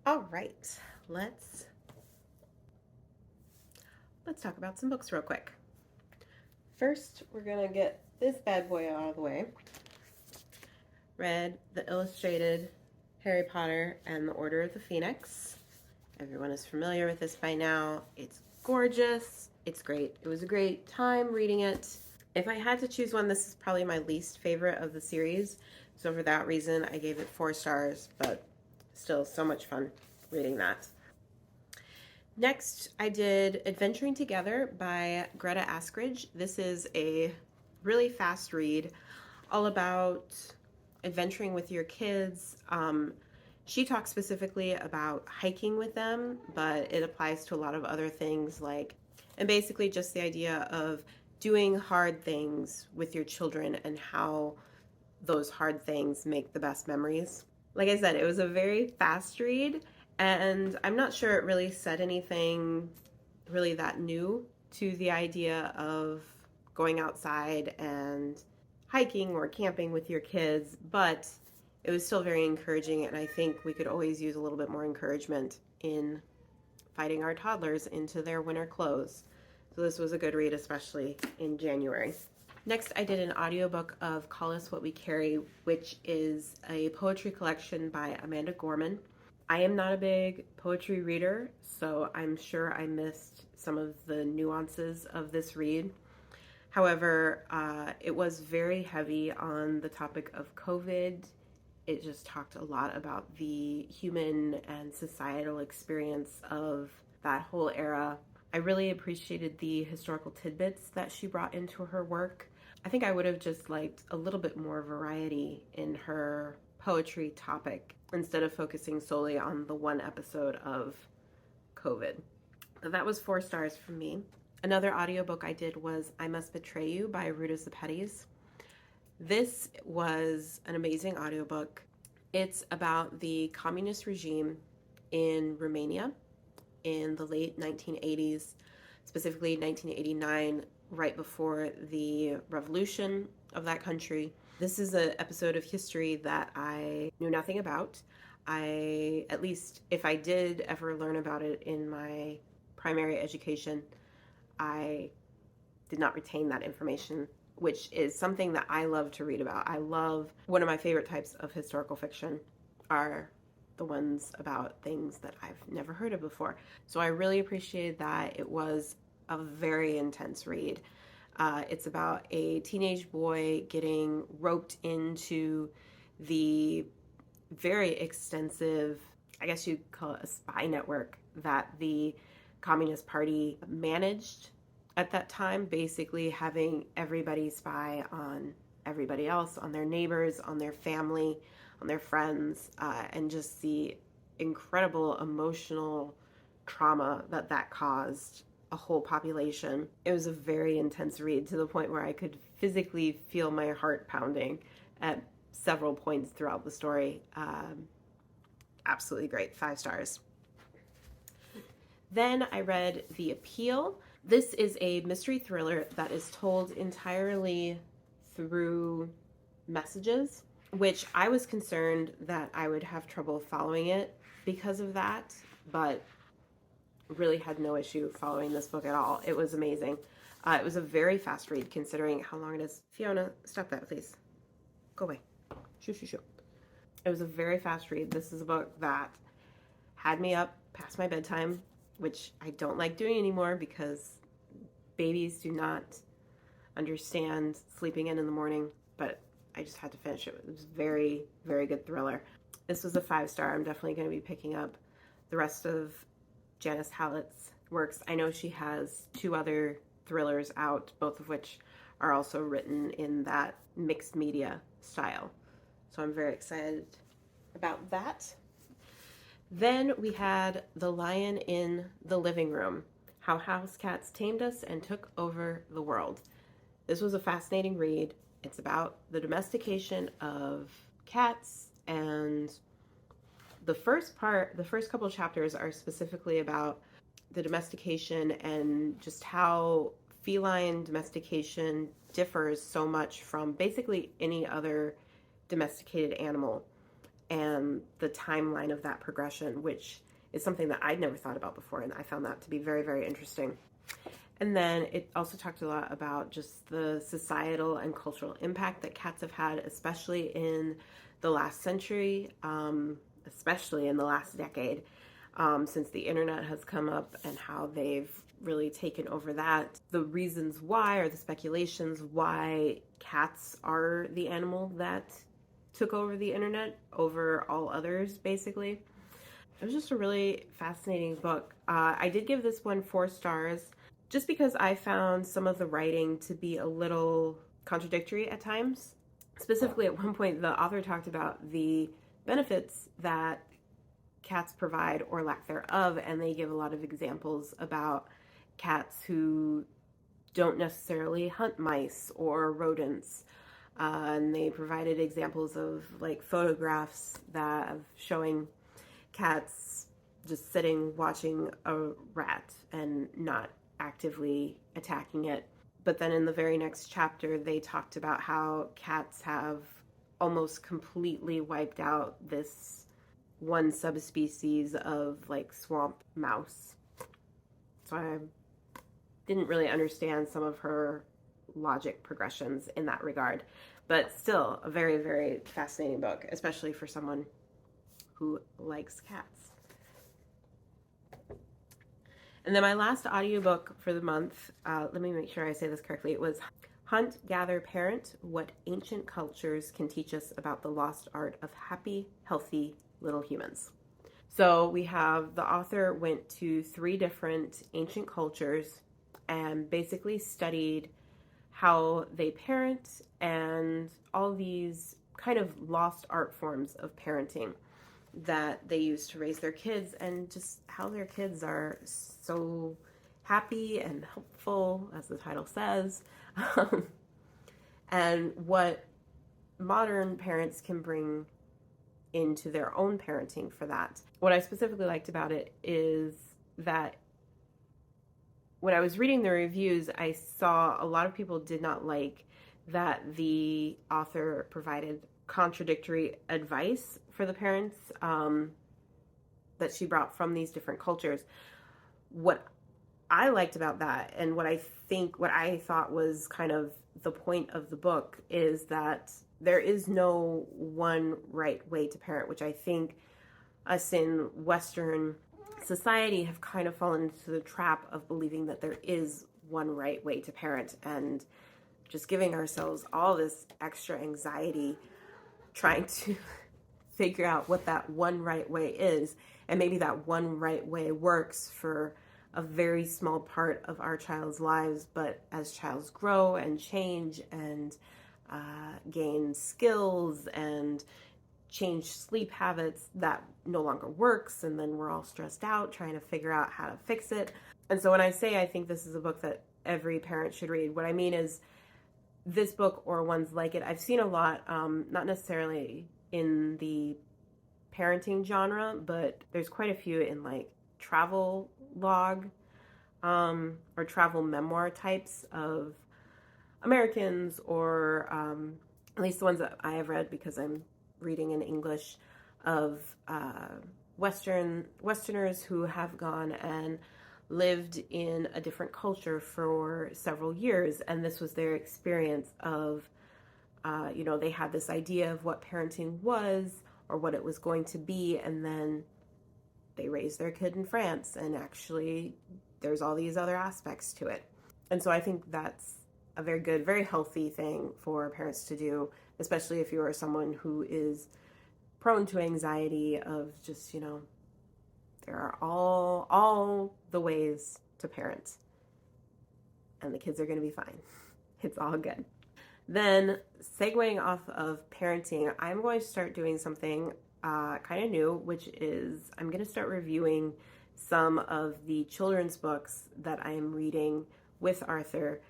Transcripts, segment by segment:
All right, let's let's talk about some books real quick. First, we're gonna get this bad boy out of the way. Read the illustrated Harry Potter and the Order of the Phoenix. Everyone is familiar with this by now. It's gorgeous. It's great. It was a great time reading it. If I had to choose one, this is probably my least favorite of the series. So for that reason, I gave it 4 stars, but still so much fun reading that. Next, I did Adventuring Together by Greta Askridge. This is a really fast read all about adventuring with your kids. She talks specifically about hiking with them, but it applies to a lot of other things and basically just the idea of doing hard things with your children and how those hard things make the best memories. Like I said, it was a very fast read, and I'm not sure it really said anything really that new to the idea of going outside and hiking or camping with your kids, but it was still very encouraging, and I think we could always use a little bit more encouragement in fighting our toddlers into their winter clothes. So this was a good read, especially in January. Next, I did an audiobook of Call Us What We Carry, which is a poetry collection by Amanda Gorman. I am not a big poetry reader, so I'm sure I missed some of the nuances of this read. However, it was very heavy on the topic of COVID. It just talked a lot about the human and societal experience of that whole era. I really appreciated the historical tidbits that she brought into her work. I think I would have just liked a little bit more variety in her poetry topic instead of focusing solely on the one episode of COVID. So that was 4 stars from me. Another audiobook I did was I Must Betray You by Ruta Sepetys. This was an amazing audiobook. It's about the communist regime in Romania in the late 1980s, specifically 1989, right before the revolution of that country. This is an episode of history that I knew nothing about. At least if I did ever learn about it in my primary education, I did not retain that information, which is something that I love to read about. One of my favorite types of historical fiction are the ones about things that I've never heard of before. So I really appreciated that. It was a very intense read. It's about a teenage boy getting roped into the very extensive, I guess you'd call it a spy network that the Communist Party managed at that time, basically having everybody spy on everybody else, on their neighbors, on their family, on their friends, and just the incredible emotional trauma that caused a whole population. It was a very intense read to the point where I could physically feel my heart pounding at several points throughout the story. Absolutely great, 5 stars. Then I read The Appeal. This is a mystery thriller that is told entirely through messages, which I was concerned that I would have trouble following it because of that, but really had no issue following this book at all. It was amazing. It was a very fast read considering how long it is. Fiona, stop that, please. Go away. Shoo, shoo, shoo. It was a very fast read. This is a book that had me up past my bedtime, which I don't like doing anymore because babies do not understand sleeping in the morning, but I just had to finish it. It was very, very good thriller. This was a 5 star. I'm definitely going to be picking up the rest of Janice Hallett's works. I know she has 2 other thrillers out, both of which are also written in that mixed media style. So I'm very excited about that. Then we had The Lion in the Living Room, How House Cats Tamed Us and Took Over the World. This was a fascinating read. It's about the domestication of cats, and the first couple of chapters are specifically about the domestication and just how feline domestication differs so much from basically any other domesticated animal. and the timeline of that progression, which is something that I'd never thought about before, and I found that to be very, very interesting. And then it also talked a lot about just the societal and cultural impact that cats have had, especially in the last century, especially in the last decade, since the internet has come up, and how they've really taken over that. The reasons why, or the speculations why cats are the animal that took over the internet over all others, basically. It was just a really fascinating book. I did give this one 4 stars just because I found some of the writing to be a little contradictory at times. Specifically, at one point, the author talked about the benefits that cats provide or lack thereof, and they give a lot of examples about cats who don't necessarily hunt mice or rodents. And they provided examples of like photographs that of showing cats just sitting watching a rat and not actively attacking it. But then in the very next chapter, they talked about how cats have almost completely wiped out this one subspecies of like swamp mouse. So I didn't really understand some of her logic progressions in that regard, but still a very, very fascinating book, especially for someone who likes cats. And then my last audiobook for the month, let me make sure I say this correctly, it was Hunt, Gather, Parent, What Ancient Cultures Can Teach Us About the Lost Art of Happy, Healthy Little Humans. So we have, the author went to 3 different ancient cultures and basically studied how they parent and all these kind of lost art forms of parenting that they use to raise their kids, and just how their kids are so happy and helpful, as the title says, and what modern parents can bring into their own parenting for that. What I specifically liked about it is that when I was reading the reviews, I saw a lot of people did not like that the author provided contradictory advice for the parents that she brought from these different cultures. What I liked about that, and what I thought was kind of the point of the book, is that there is no one right way to parent, which I think us in Western society have kind of fallen into the trap of believing that there is one right way to parent, and just giving ourselves all this extra anxiety trying to figure out what that one right way is. And maybe that one right way works for a very small part of our child's lives, but as childs grow and change and gain skills and change sleep habits, that no longer works, and then we're all stressed out trying to figure out how to fix it. And so when I say I think this is a book that every parent should read, what I mean is this book or ones like it, I've seen a lot, not necessarily in the parenting genre, but there's quite a few in like travel log or travel memoir types of Americans, or at least the ones that I have read because I'm reading in English, of Westerners who have gone and lived in a different culture for several years, and this was their experience of, they had this idea of what parenting was or what it was going to be, and then they raised their kid in France, and actually there's all these other aspects to it. And so I think that's a very good, very healthy thing for parents to do, especially if you are someone who is prone to anxiety of just, there are all the ways to parent, and the kids are going to be fine. It's all good. Then, segueing off of parenting, I'm going to start doing something kind of new, which is I'm going to start reviewing some of the children's books that I am reading with Arthur.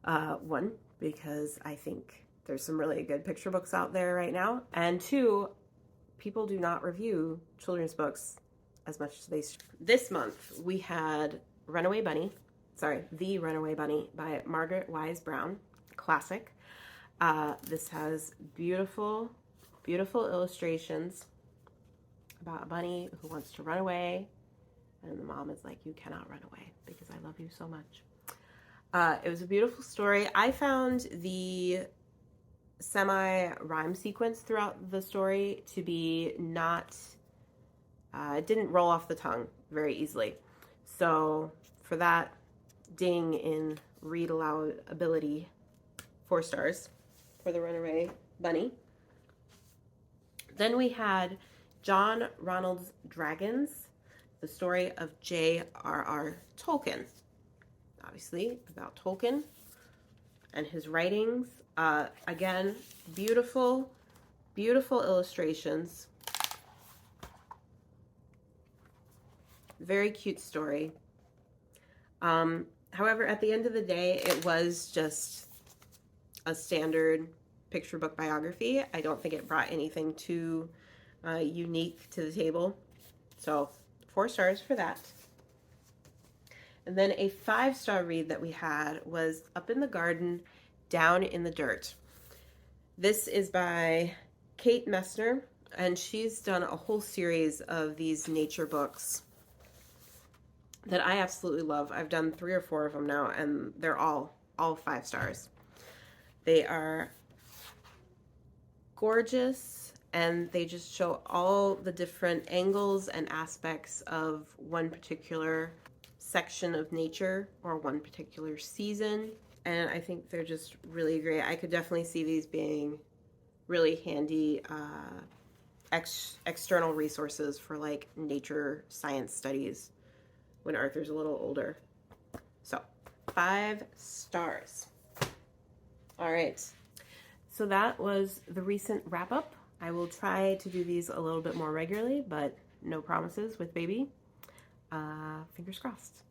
One, because I think there's some really good picture books out there right now, and 2, people do not review children's books as much as they should. This month we had The Runaway Bunny by Margaret Wise Brown, classic. This has beautiful Beautiful illustrations about a bunny who wants to run away. And the mom is like, you cannot run away because I love you so much. It was a beautiful story. I found the semi-rhyme sequence throughout the story to be not, it didn't roll off the tongue very easily. So for that, ding in read aloud ability, 4 stars for the Runaway Bunny. Then we had John Ronald's Dragons, the story of J.R.R. Tolkien. Obviously, about Tolkien and his writings. Again, beautiful, beautiful illustrations. Very cute story. However, at the end of the day, it was just a standard picture book biography. I don't think it brought anything too unique to the table. So 4 stars for that. And then a 5-star read that we had was Up in the Garden, Down in the Dirt. This is by Kate Messner, and she's done a whole series of these nature books that I absolutely love. I've done 3 or 4 of them now, and they're all 5 stars. They are gorgeous, and they just show all the different angles and aspects of one particular section of nature or one particular season. And I think they're just really great. I could definitely see these being really handy external resources for like nature science studies when Arthur's a little older. So 5 stars. All right, so that was the recent wrap up. I will try to do these a little bit more regularly, but no promises with baby. Fingers crossed.